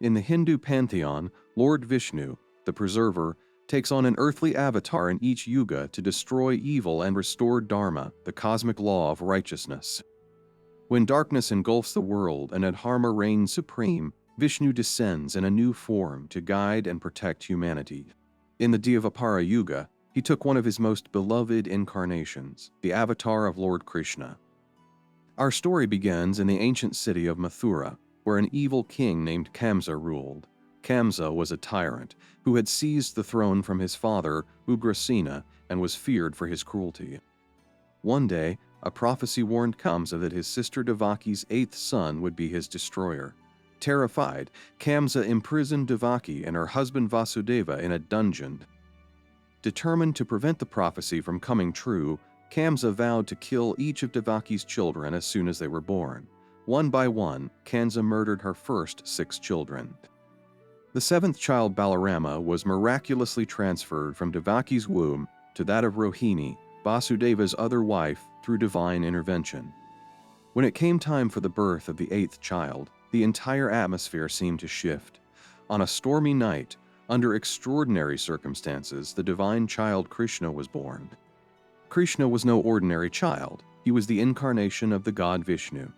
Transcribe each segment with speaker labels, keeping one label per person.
Speaker 1: In the Hindu pantheon, Lord Vishnu, the preserver, takes on an earthly avatar in each yuga to destroy evil and restore dharma, the cosmic law of righteousness. When darkness engulfs the world and adharma reigns supreme, Vishnu descends in a new form to guide and protect humanity. In the Dvapara Yuga, he took one of his most beloved incarnations, the avatar of Lord Krishna. Our story begins in the ancient city of Mathura, where an evil king named Kamsa ruled. Kamsa was a tyrant who had seized the throne from his father, Ugrasena, and was feared for his cruelty. One day, a prophecy warned Kamsa that his sister Devaki's eighth son would be his destroyer. Terrified, Kamsa imprisoned Devaki and her husband Vasudeva in a dungeon. Determined to prevent the prophecy from coming true, Kamsa vowed to kill each of Devaki's children as soon as they were born. One by one, Kamsa murdered her first 6 children. The 7th child, Balarama, was miraculously transferred from Devaki's womb to that of Rohini, Vasudeva's other wife, through divine intervention. When it came time for the birth of the 8th child, the entire atmosphere seemed to shift. On a stormy night, under extraordinary circumstances, the divine child Krishna was born. Krishna was no ordinary child. He was the incarnation of the god Vishnu.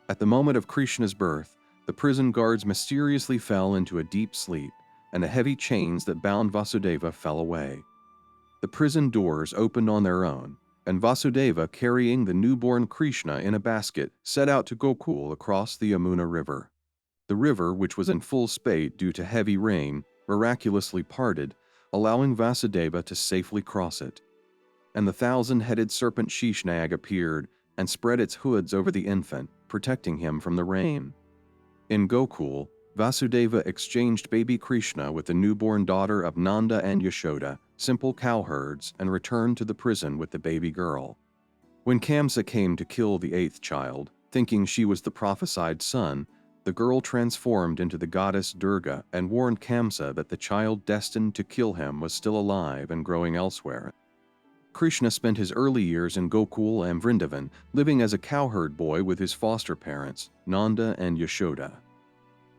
Speaker 1: At the moment of Krishna's birth, the prison guards mysteriously fell into a deep sleep, and the heavy chains that bound Vasudeva fell away. The prison doors opened on their own, and Vasudeva, carrying the newborn Krishna in a basket, set out to Gokul across the Yamuna River. The river, which was in full spate due to heavy rain, miraculously parted, allowing Vasudeva to safely cross it. And the 1,000-headed serpent Shishnag appeared and spread its hoods over the infant, protecting him from the rain. In Gokul, Vasudeva exchanged baby Krishna with the newborn daughter of Nanda and Yashoda, simple cowherds, and returned to the prison with the baby girl. When Kamsa came to kill the 8th child, thinking she was the prophesied son, the girl transformed into the goddess Durga and warned Kamsa that the child destined to kill him was still alive and growing elsewhere. Krishna spent his early years in Gokul and Vrindavan, living as a cowherd boy with his foster parents, Nanda and Yashoda.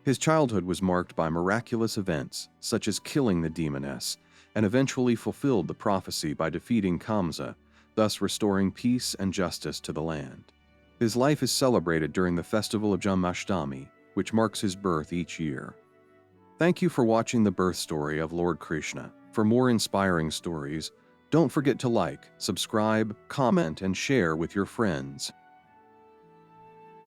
Speaker 1: His childhood was marked by miraculous events, such as killing the demoness, and eventually fulfilled the prophecy by defeating Kamsa, thus restoring peace and justice to the land. His life is celebrated during the festival of Janmashtami, which marks his birth each year. Thank you for watching the birth story of Lord Krishna. For more inspiring stories, don't forget to like, subscribe, comment, and share with your friends.